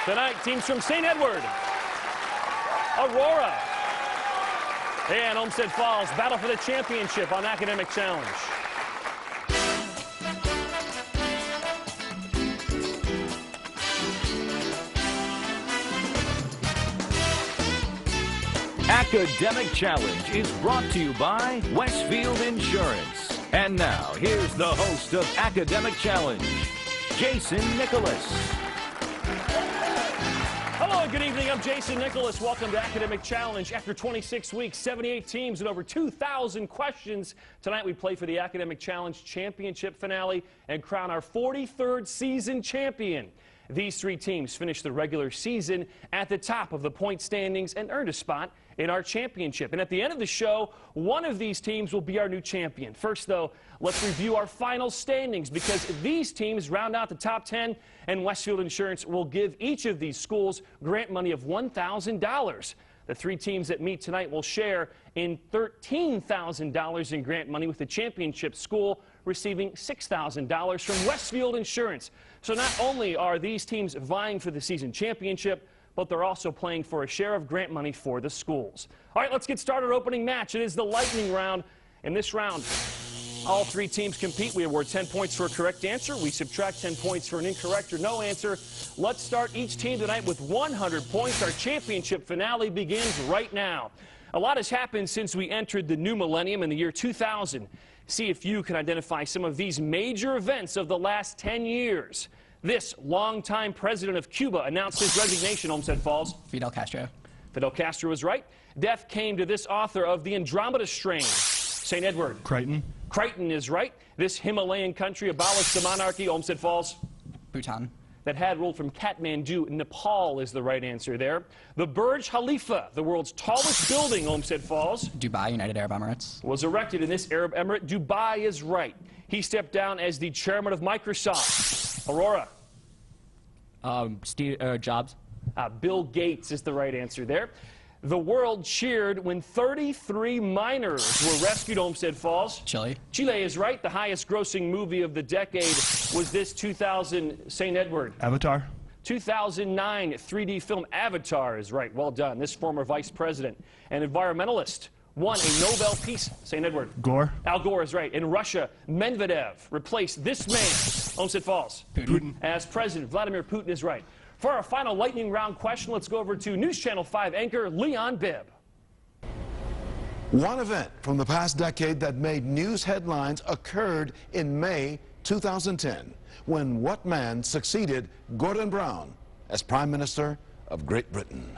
Tonight, teams from St. Edward, Aurora, and Olmsted Falls battle for the championship on Academic Challenge. Academic Challenge is brought to you by Westfield Insurance. And now, here's the host of Academic Challenge, Jason Nicholas. Hello and good evening. I'm Jason Nicholas. Welcome to Academic Challenge. After 26 weeks, 78 teams, and over 2,000 questions, tonight we play for the Academic Challenge Championship finale and crown our 43rd season champion. These three teams finished the regular season at the top of the point standings and earned a spot in our championship. And at the end of the show, one of these teams will be our new champion. First, though, let's review our final standings because these teams round out the top 10, and Westfield Insurance will give each of these schools grant money of $1,000. The three teams that meet tonight will share in $13,000 in grant money, with the championship school receiving $6,000 from Westfield Insurance. So not only are these teams vying for the season championship, but they're also playing for a share of grant money for the schools. All right, let's get started. Our opening match. It is the lightning round. In this round, all three teams compete. We award 10 points for a correct answer. We subtract 10 points for an incorrect or no answer. Let's start each team tonight with 100 points. Our championship finale begins right now. A lot has happened since we entered the new millennium in the year 2000. See if you can identify some of these major events of the last 10 years. This longtime president of Cuba announced his resignation, Olmsted Falls. Fidel Castro. Fidel Castro was right. Death came to this author of The Andromeda Strain, St. Edward. Crichton. Crichton is right. This Himalayan country abolished the monarchy, Olmsted Falls. Bhutan. That had ruled from Kathmandu. Nepal is the right answer there. The Burj Khalifa, the world's tallest building, Olmsted Falls, Dubai, United Arab Emirates. was erected in this Arab emirate. Dubai is right. He stepped down as the chairman of Microsoft. Aurora. Jobs. Bill Gates is the right answer there. The world cheered when 33 miners were rescued, Olmsted Falls. Chile. Chile is right. The highest grossing movie of the decade was this 2000 St. Edward. Avatar. 2009 3D film Avatar is right. Well done. This former vice president and environmentalist won a Nobel Peace, St. Edward. Gore. Al Gore is right. In Russia, Medvedev replaced this man, Olmsted Falls, Putin. as president. Vladimir Putin is right. For our final lightning round question, let's go over to News Channel 5 anchor Leon Bibb. One event from the past decade that made news headlines occurred in May 2010, when what man succeeded Gordon Brown as Prime Minister of Great Britain?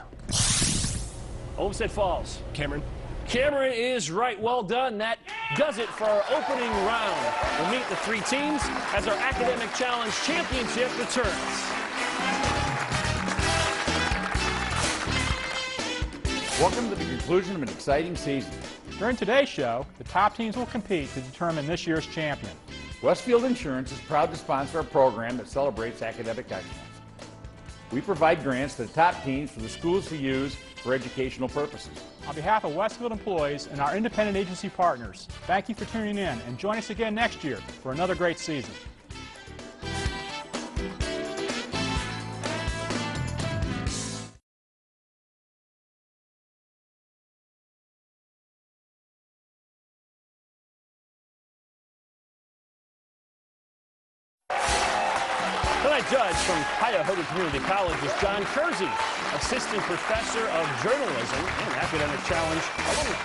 Olmsted Falls. Cameron. Cameron is right. Well done. That does it for our opening round. We'll meet the three teams as our Academic Challenge Championship returns. Welcome to the conclusion of an exciting season. During today's show, the top teams will compete to determine this year's champion. Westfield Insurance is proud to sponsor a program that celebrates academic excellence. We provide grants to the top teams for the schools to use for educational purposes. On behalf of Westfield employees and our independent agency partners, thank you for tuning in and join us again next year for another great season. Tonight, judge from Cuyahoga Community College is John Kersey, Assistant Professor of Journalism and Academic Challenge alumni.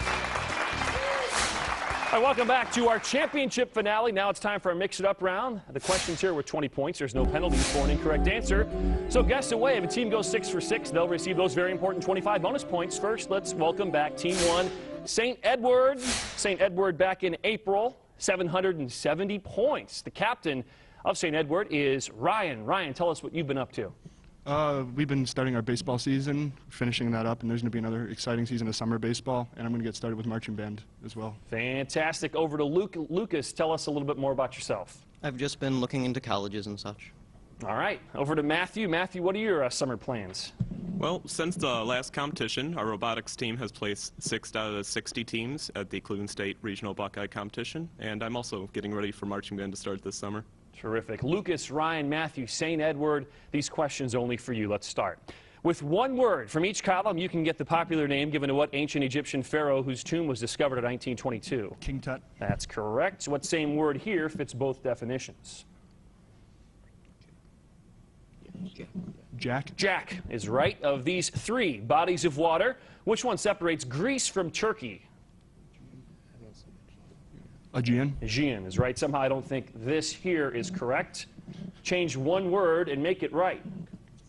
All right, welcome back to our championship finale. Now it's time for our Mix It Up round. The questions here were 20 points. There's no penalties for an incorrect answer. So guess away. If a team goes 6 for 6, they'll receive those very important 25 bonus points. First, let's welcome back Team 1, St. Edward. St. Edward back in April, 770 points. The captain of St. Edward is Ryan. Ryan, tell us what you've been up to. We've been starting our baseball season, finishing that up, and there's going to be another exciting season of summer baseball, and I'm going to get started with marching band as well. Fantastic. Over to Lucas. Tell us a little bit more about yourself. I've just been looking into colleges and such. All right. Over to Matthew. Matthew, what are your summer plans? Well, since the last competition, our robotics team has placed 6 out of the 60 teams at the Cleveland State Regional Buckeye Competition, and I'm also getting ready for marching band to start this summer. Terrific. Lucas, Ryan, Matthew, St. Edward, these questions only for you. Let's start. With one word from each column, you can get the popular name given to what ancient Egyptian pharaoh whose tomb was discovered in 1922? King Tut. That's correct. What same word here fits both definitions? Jack. Jack is right. Of these three bodies of water, which one separates Greece from Turkey? Aegean. Aegean is right. Somehow I don't think this here is correct. Change one word and make it right.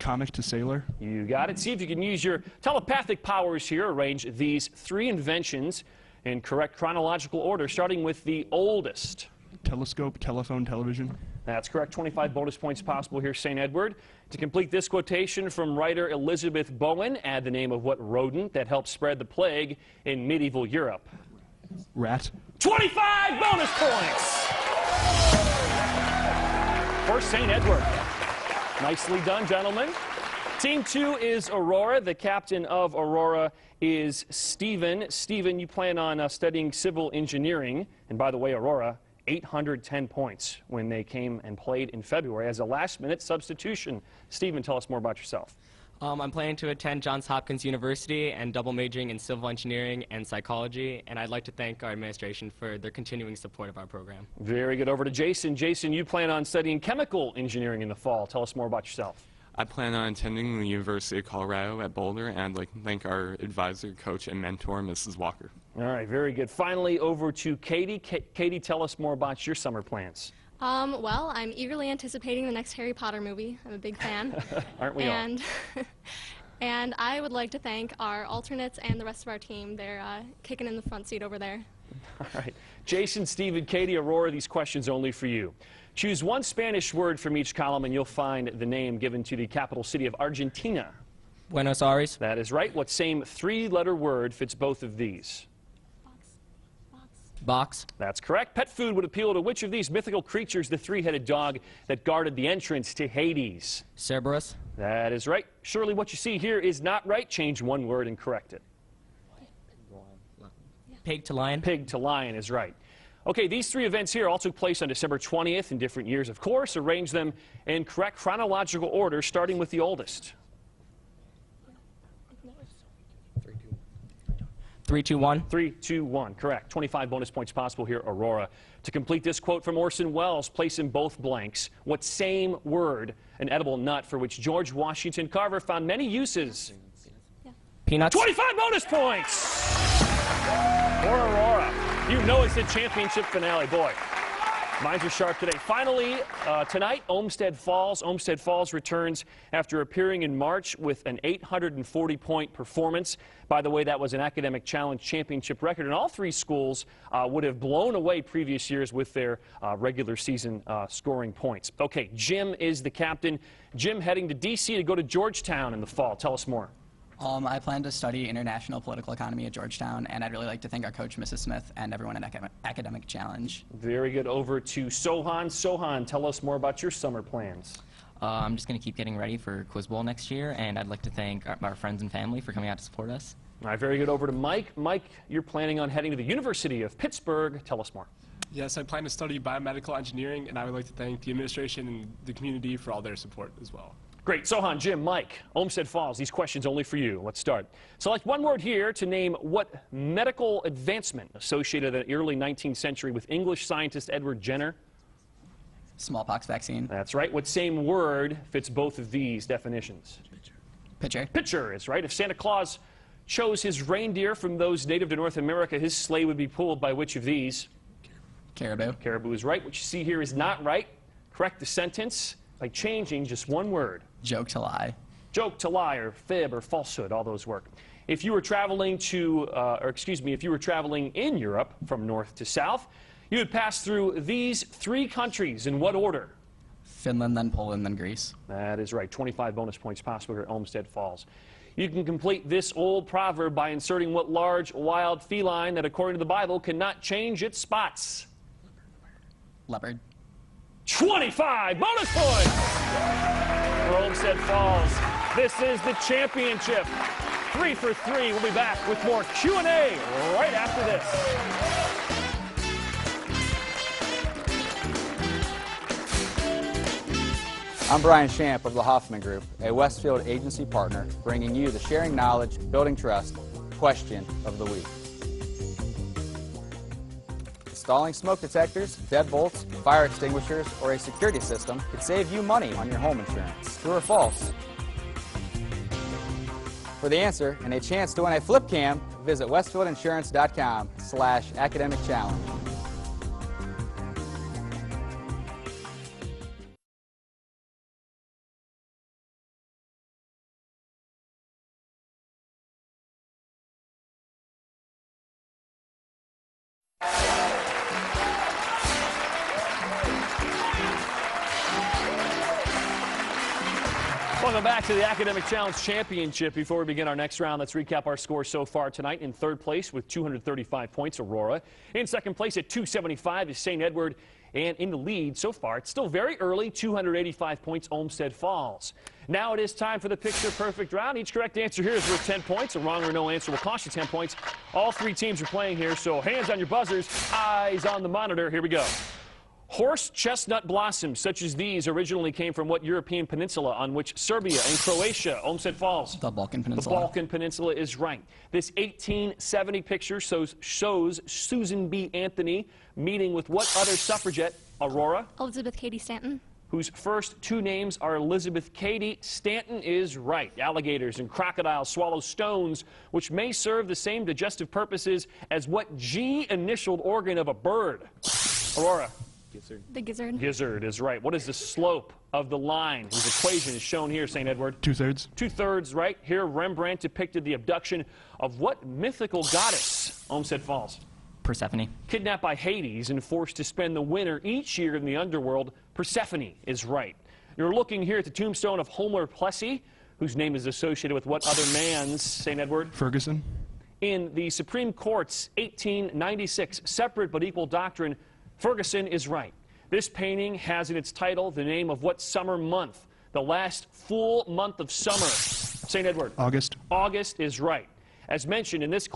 Comic to sailor. You got it. See if you can use your telepathic powers here. Arrange these three inventions in correct chronological order, starting with the oldest. Telescope, telephone, television. That's correct. 25 bonus points possible here, St. Edward. To complete this quotation from writer Elizabeth Bowen, add the name of what rodent that helped spread the plague in medieval Europe. Rat. 25 bonus points for St. Edward. Nicely done, gentlemen. Team 2 is Aurora. The captain of Aurora is Stephen. Stephen, you plan on studying civil engineering. And by the way, Aurora, 810 points when they came and played in February as a last-minute substitution. Stephen, tell us more about yourself. I'm planning to attend Johns Hopkins University and double majoring in civil engineering and psychology, and I'd like to thank our administration for their continuing support of our program. Very good. Over to Jason. Jason, you plan on studying chemical engineering in the fall. Tell us more about yourself. I plan on attending the University of Colorado at Boulder, and I'd like to thank our advisor, coach, and mentor, Mrs. Walker. All right, very good. Finally, over to Katie. Katie, tell us more about your summer plans. Well, I'm eagerly anticipating the next Harry Potter movie. I'm a big fan. Aren't we all? And I would like to thank our alternates and the rest of our team. They're kicking in the front seat over there. All right. Jason, Stephen, Katie, Aurora, these questions only for you. Choose one Spanish word from each column and you'll find the name given to the capital city of Argentina. Buenos Aires. That is right. What same three-letter word fits both of these? Box. That's correct. Pet food would appeal to which of these mythical creatures, the three-headed dog that guarded the entrance to Hades? Cerberus. That is right. Surely what you see here is not right. Change one word and correct it. Pig to lion. Pig to lion is right. Okay, these three events here all took place on December 20th in different years, of course. Arrange them in correct chronological order, starting with the oldest. 3, 2, 1. 3, 2, 1. Correct. 25 bonus points possible here, Aurora. To complete this quote from Orson Welles, place in both blanks what same word, an edible nut for which George Washington Carver found many uses? Peanuts. 25 bonus points for Aurora. You know it's the championship finale, boy. Minds are sharp today. Finally, tonight, Olmsted Falls. Olmsted Falls returns after appearing in March with an 840-point performance. By the way, that was an academic challenge championship record, and all three schools would have blown away previous years with their regular season scoring points. Okay, Jim is the captain. Jim heading to D.C. to go to Georgetown in the fall. Tell us more. I plan to study international political economy at Georgetown, and I'd really like to thank our coach, Mrs. Smith, and everyone at Academic Challenge. Very good. Over to Sohan. Sohan, tell us more about your summer plans. I'm just going to keep getting ready for Quiz Bowl next year, and I'd like to thank our friends and family for coming out to support us. All right, very good. Over to Mike. Mike, you're planning on heading to the University of Pittsburgh. Tell us more. Yes, I plan to study biomedical engineering, and I would like to thank the administration and the community for all their support as well. Great. Sohan, Jim, Mike, Olmsted Falls, these questions only for you. Let's start. Select one word here to name what medical advancement associated in the early 19th century with English scientist Edward Jenner? Smallpox vaccine. That's right. What same word fits both of these definitions? Pitcher. Pitcher is right. If Santa Claus chose his reindeer from those native to North America, his sleigh would be pulled by which of these? Caribou. Caribou is right. What you see here is not right. Correct the sentence by changing just one word. Joke to lie. Joke to lie, or fib, or falsehood, all those work. If you were traveling if you were traveling in Europe from north to south, you would pass through these three countries. In what order? Finland, then Poland, then Greece. That is right. 25 bonus points possible here at Olmsted Falls. You can complete this old proverb by inserting what large, wild feline that, according to the Bible, cannot change its spots. Leopard. 25 bonus points for Olmsted Falls. This is the championship. 3 for 3. We'll be back with more Q&A right after this. I'm Brian Shamp of the Hoffman Group, a Westfield agency partner, bringing you the Sharing Knowledge, Building Trust question of the week. Installing smoke detectors, deadbolts, fire extinguishers, or a security system could save you money on your home insurance. True or false? For the answer and a chance to win a flip cam, visit westfieldinsurance.com/academic-challenge. Welcome back to the Academic Challenge Championship. Before we begin our next round, let's recap our scores so far tonight. In third place with 235 points, Aurora. In second place at 275 is St. Edward. And in the lead so far, it's still very early, 285 points, Olmsted Falls. Now it is time for the picture perfect round. Each correct answer here is worth 10 points. A wrong or no answer will cost you 10 points. All three teams are playing here, so hands on your buzzers, eyes on the monitor. Here we go. Horse chestnut blossoms such as these originally came from what European peninsula on which Serbia and Croatia, Olmsted Falls? The Balkan Peninsula. The Balkan Peninsula is right. This 1870 picture shows Susan B. Anthony meeting with what other suffragette? Aurora? Elizabeth Cady Stanton. Whose first two names are Elizabeth Cady. Stanton is right. Alligators and crocodiles swallow stones, which may serve the same digestive purposes as what G-initialed organ of a bird? Aurora? The gizzard. Gizzard is right. What is the slope of the line whose equation is shown here, St. Edward? 2/3. 2/3, right. Here, Rembrandt depicted the abduction of what mythical goddess? Olmsted Falls. Persephone. Kidnapped by Hades and forced to spend the winter each year in the underworld, Persephone is right. You're looking here at the tombstone of Homer Plessy, whose name is associated with what other man's, St. Edward? Ferguson. In the Supreme Court's 1896 separate but equal doctrine, Ferguson is right. This painting has in its title the name of what summer month? The last full month of summer. St. Edward. August. August is right. As mentioned in this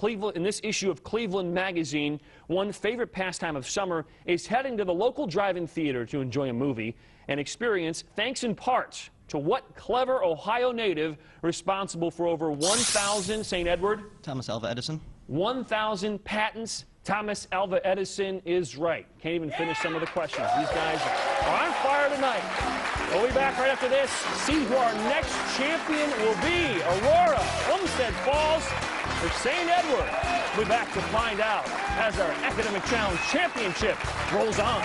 issue of Cleveland Magazine, one favorite pastime of summer is heading to the local drive-in theater to enjoy a movie and experience, thanks in part to what clever Ohio native responsible for over 1,000, St. Edward? Thomas Alva Edison. 1,000 patents. Thomas Alva Edison is right. Can't even finish some of the questions. These guys are on fire tonight. We'll be back right after this. See who our next champion will be. Aurora, Olmsted Falls, or St. Edward. We'll be back to find out as our Academic Challenge Championship rolls on.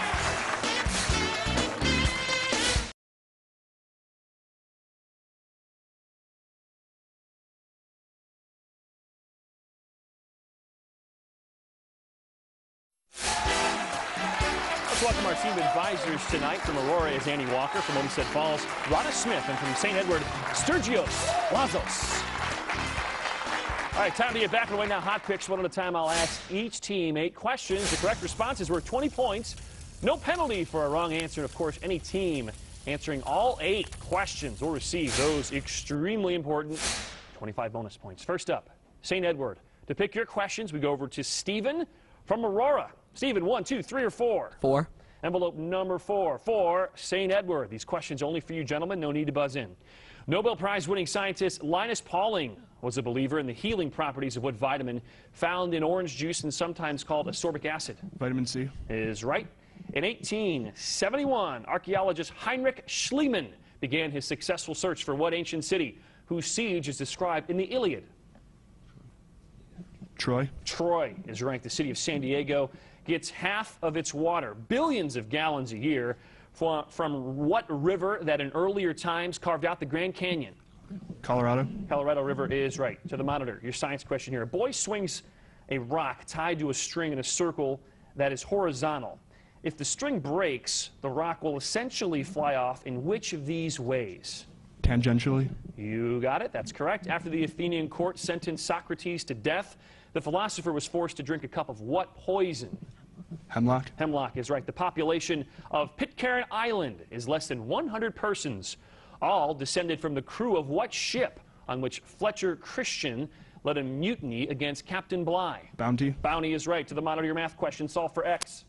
Let's welcome our team advisors tonight. From Aurora is Annie Walker, from Olmsted Falls, Rhonda Smith, and from St. Edward, Sturgios Lazos. All right, time to get back away now. Hot picks one at a time. I'll ask each team 8 questions. The correct responses were 20 points. No penalty for a wrong answer. And of course, any team answering all 8 questions will receive those extremely important 25 bonus points. First up, St. Edward. To pick your questions, we go over to Stephen from Aurora. Stephen, 1, 2, 3, or 4? 4. Envelope number 4 for St. Edward. These questions only for you gentlemen. No need to buzz in. Nobel Prize winning scientist Linus Pauling was a believer in the healing properties of what vitamin found in orange juice and sometimes called ascorbic acid? Vitamin C. Is right. In 1871, archaeologist Heinrich Schliemann began his successful search for what ancient city whose siege is described in the Iliad? Troy. Troy is right. The city of San Diego gets half of its water, billions of gallons a year, from what river that in earlier times carved out the Grand Canyon? Colorado. Colorado River is right. To the monitor, your science question here. A boy swings a rock tied to a string in a circle that is horizontal. If the string breaks, the rock will essentially fly off in which of these ways? Tangentially. You got it. That's correct. After the Athenian court sentenced Socrates to death, the philosopher was forced to drink a cup of what poison? Hemlock. Hemlock is right. The population of Pitcairn Island is less than 100 persons, all descended from the crew of what ship on which Fletcher Christian led a mutiny against Captain Bligh? Bounty. Bounty is right. To the monitor, your math question. Solve for X.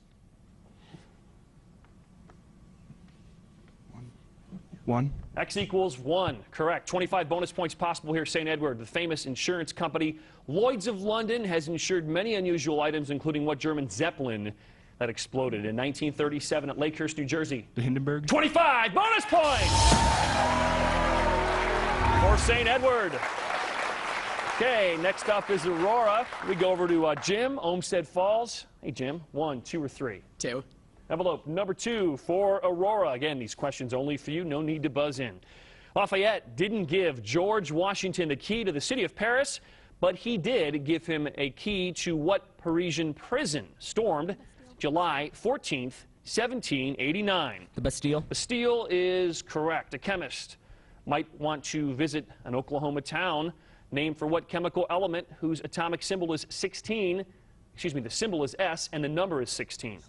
1. X equals 1. Correct. 25 bonus points possible here. St. Edward, the famous insurance company Lloyd's of London, has insured many unusual items, including what German Zeppelin that exploded in 1937 at Lakehurst, New Jersey? The Hindenburg. 25 bonus points for St. Edward. Okay, next up is Aurora. We go over to Jim, Olmsted Falls. Hey, Jim, 1, 2, or 3? 2. Envelope number 2 for Aurora. Again, these questions only for you. No need to buzz in. Lafayette didn't give George Washington the key to the city of Paris, but he did give him a key to what Parisian prison stormed July 14th, 1789? The Bastille. Bastille is correct. A chemist might want to visit an Oklahoma town named for what chemical element whose atomic symbol is 16? Excuse me, the symbol is S and the number is 16.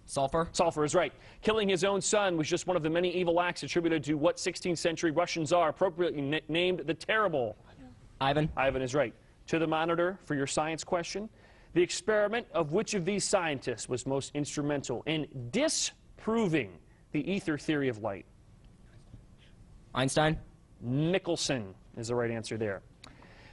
Sulfur. Sulfur is right. Killing his own son was just one of the many evil acts attributed to what 16th century Russian czar appropriately named the Terrible? Ivan. Ivan is right. To the monitor for your science question. The experiment of which of these scientists was most instrumental in disproving the ether theory of light? Einstein. Nicholson is the right answer there.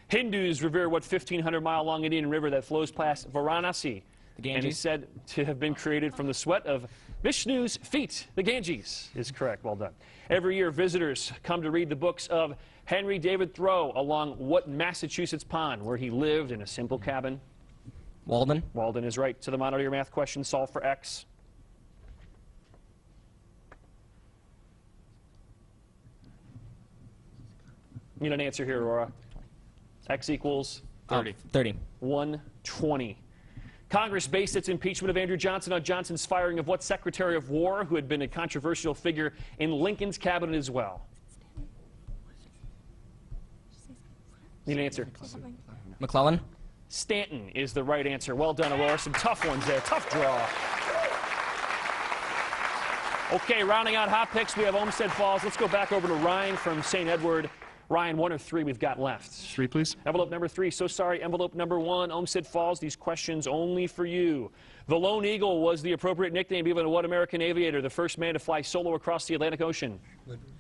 Hindus revere what 1,500-mile-long Indian river that flows past Varanasi? The Ganges. And is said to have been created from the sweat of Vishnu's feet. The Ganges is correct. Well done. Every year, visitors come to read the books of Henry David Thoreau along what Massachusetts pond where he lived in a simple cabin? Walden. Walden is right. To the monitor, your math question. Solve for X. Need an answer here, Aurora. X equals 30. 30. 120. Congress based its impeachment of Andrew Johnson on Johnson's firing of what Secretary of War, who had been a controversial figure in Lincoln's cabinet as well? Need an answer. McClellan. Stanton is the right answer. Well done, Aurora. Some tough ones there. Tough draw. Okay, rounding out hot picks, we have Olmsted Falls. Let's go back over to Ryan from St. Edward. Ryan, 1 or 3 we've got left? 3, please. Envelope number 3. So sorry. Envelope number 1. Olmsted Falls. These questions only for you. The Lone Eagle was the appropriate nickname given to what American aviator, the first man to fly solo across the Atlantic Ocean?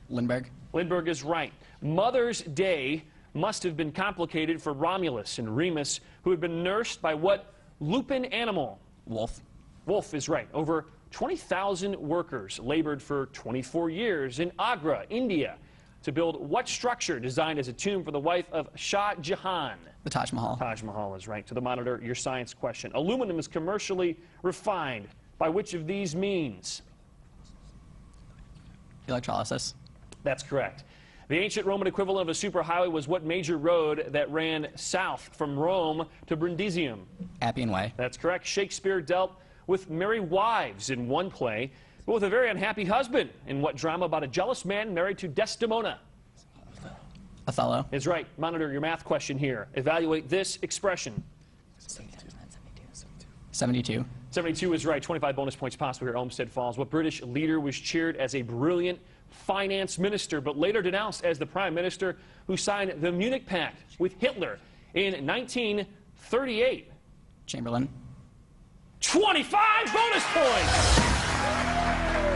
Lindbergh. Lindbergh is right. Mother's Day must have been complicated for Romulus and Remus, who had been nursed by what lupin animal? Wolf. Wolf is right. Over 20,000 workers labored for 24 years in Agra, India, to build what structure designed as a tomb for the wife of Shah Jahan? The Taj Mahal. Taj Mahal is right. To the monitor, your science question. Aluminum is commercially refined by which of these means? Electrolysis. That's correct. The ancient Roman equivalent of a superhighway was what major road that ran south from Rome to Brundisium? Appian Way. That's correct. Shakespeare dealt with merry wives in one play, but with a very unhappy husband in what drama about a jealous man married to Desdemona? Othello. Is right. Monitor your math question here. Evaluate this expression. 72. 72 is right. 25 bonus points possible here at Olmsted Falls. What British leader was cheered as a brilliant finance minister, but later denounced as the prime minister who signed the Munich Pact with Hitler in 1938? Chamberlain. 25 bonus points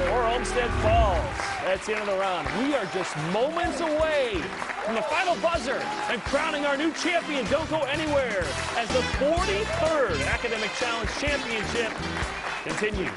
for Olmsted Falls. That's the end of the round. We are just moments away from the final buzzer and crowning our new champion. Don't go anywhere as the 43rd Academic Challenge Championship continues.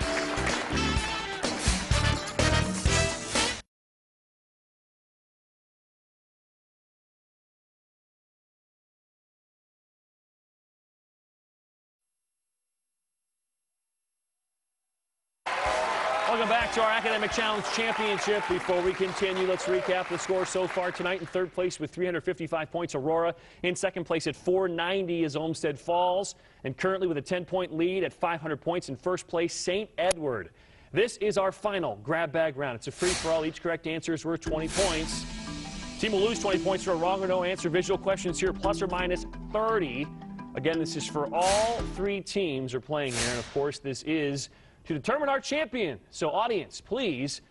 Welcome back to our Academic Challenge Championship. Before we continue, let's recap the score so far tonight. In third place with 355 points, Aurora. In second place at 490 is Olmsted Falls. And currently with a 10-point lead at 500 points in first place, St. Edward. This is our final grab bag round. It's a free-for-all. Each correct answer is worth 20 points. Team will lose 20 points for a wrong or no answer. Visual questions here, plus or minus 30. Again, this is for all 3 teams are playing here. And, of course, this is to determine our champion. So, audience, please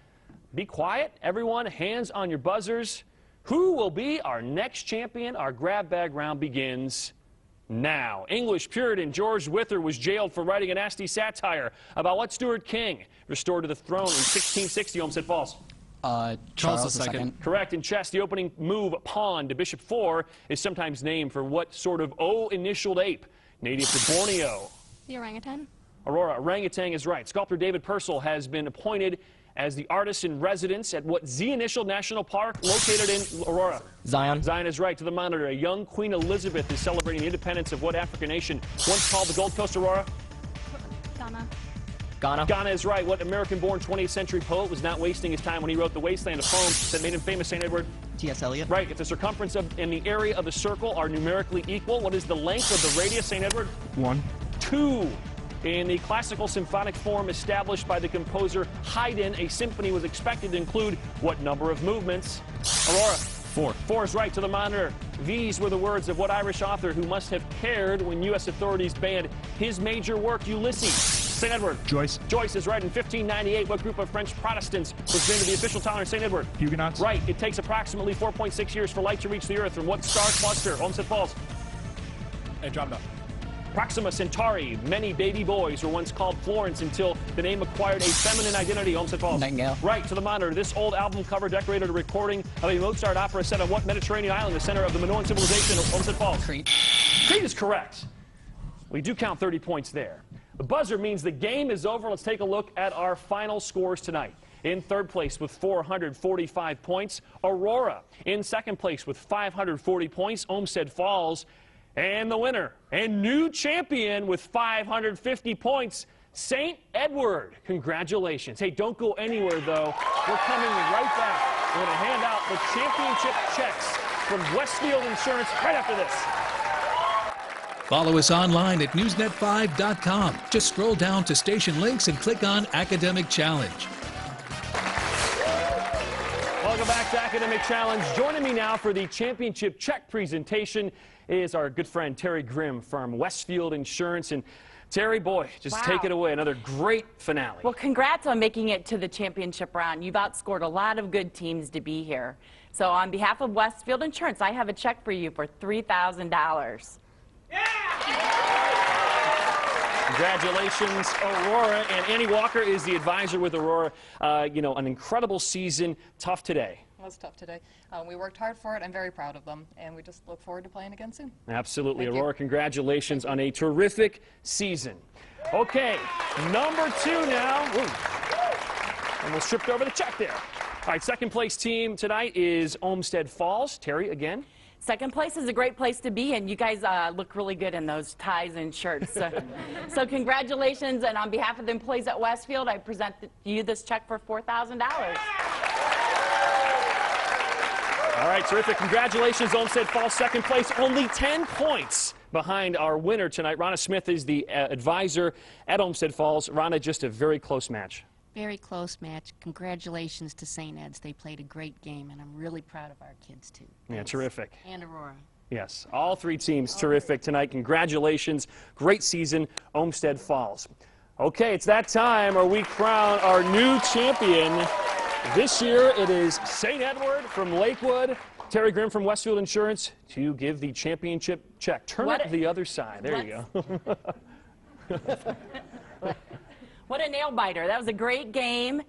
be quiet. Everyone, hands on your buzzers. Who will be our next champion? Our grab bag round begins now. English Puritan George Wither was jailed for writing a nasty satire about what Stuart King restored to the throne in 1660, Olmsted Falls? Charles II. Correct. In chess, the opening move, pawn to bishop 4, is sometimes named for what sort of O-initialed ape native to Borneo? The orangutan. Aurora, orangutan is right. Sculptor David Purcell has been appointed as the artist in residence at what Z-initialed national park located in Aurora? Zion. Zion is right. To the monitor, a young Queen Elizabeth is celebrating the independence of what African nation, once called the Gold Coast, Aurora? Ghana. Ghana. Ghana is right. What American-born 20th century poet was not wasting his time when he wrote The Wasteland, a poem that made him famous, St. Edward? T.S. Eliot. Right. If the circumference and the area of the circle are numerically equal, what is the length of the radius, St. Edward? 1. 2. In the classical symphonic form established by the composer Haydn, a symphony was expected to include what number of movements? Aurora. 4. 4 is right. To the monitor. These were the words of what Irish author who must have cared when U.S. authorities banned his major work, Ulysses? St. Edward. Joyce. Joyce is right. In 1598, what group of French Protestants was named the official town of St. Edward? Huguenots. Right. It takes approximately 4.6 years for light to reach the Earth. From what star cluster? Olmsted Falls. Andromeda. Proxima Centauri. Many baby boys were once called Florence until the name acquired a feminine identity. Olmsted Falls. Nightingale. Right. To the monitor. This old album cover decorated a recording of a Mozart opera set on what Mediterranean island, the center of the Minoan civilization? Olmsted Falls. Crete. Crete is correct. We do count 30 points there. The buzzer means the game is over. Let's take a look at our final scores tonight. In third place with 445 points, Aurora. In second place with 540 points, Olmsted Falls. And the winner and new champion with 550 points, St. Edward. Congratulations. Hey, don't go anywhere, though. We're coming right back. We're going to hand out the championship checks from Westfield Insurance right after this. Follow us online at newsnet5.com. Just scroll down to station links and click on Academic Challenge. Welcome back to Academic Challenge. Joining me now for the championship check presentation is our good friend Terry Grimm from Westfield Insurance. And Terry, boy, just take it away. Another great finale. Well, congrats on making it to the championship round. You've outscored a lot of good teams to be here. So on behalf of Westfield Insurance, I have a check for you for $3,000. Congratulations, Aurora. And Annie Walker is the advisor with Aurora. You know, an incredible season. Tough today. It was tough today. We worked hard for it. I'm very proud of them, and we just look forward to playing again soon. Absolutely. Thank Aurora, congratulations on a terrific season. Okay, number 2 now. Ooh. Almost tripped over the check there. All right, second place team tonight is Olmsted Falls. Terry, again. Second place is a great place to be, and you guys look really good in those ties and shirts. So congratulations, and on behalf of the employees at Westfield, I present you this check for $4,000. All right, terrific. Congratulations, Olmsted Falls, second place. Only 10 points behind our winner tonight. Ronna Smith is the advisor at Olmsted Falls. Ronna, just a very close match. Very close match. Congratulations to St. Ed's. They played a great game, and I'm really proud of our kids, too. Yeah, terrific. And Aurora. Yes, all 3 teams terrific tonight. Congratulations. Great season, Olmsted Falls. Okay, it's that time where we crown our new champion. This year, it is St. Edward from Lakewood. Terry Grimm from Westfield Insurance to give the championship check. Turn it the other side. There you go. What a nail biter. That was a great game.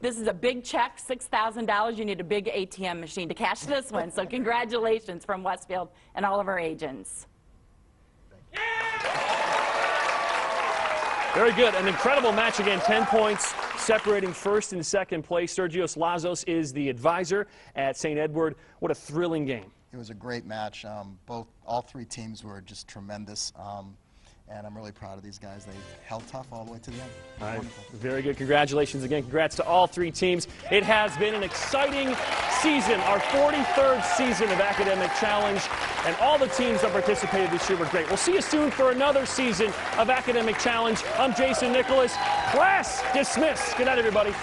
This is a big check, $6,000. You need a big ATM machine to cash this one. So congratulations from Westfield and all of our agents. Very good. An incredible match again. 10 points separating first and second place. Sergios Lazos is the advisor at St. Edward. What a thrilling game. It was a great match. All 3 teams were just tremendous. And I'm really proud of these guys. They held tough all the way to the end. All right. Very good. Congratulations again. Congrats to all 3 teams. It has been an exciting season, our 43rd season of Academic Challenge, and all the teams that participated this year were great. We'll see you soon for another season of Academic Challenge. I'm Jason Nicholas. Class dismissed. Good night, everybody.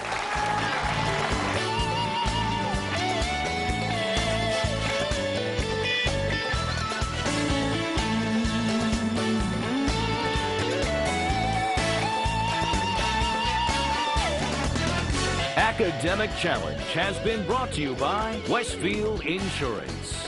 Academic Challenge has been brought to you by Westfield Insurance.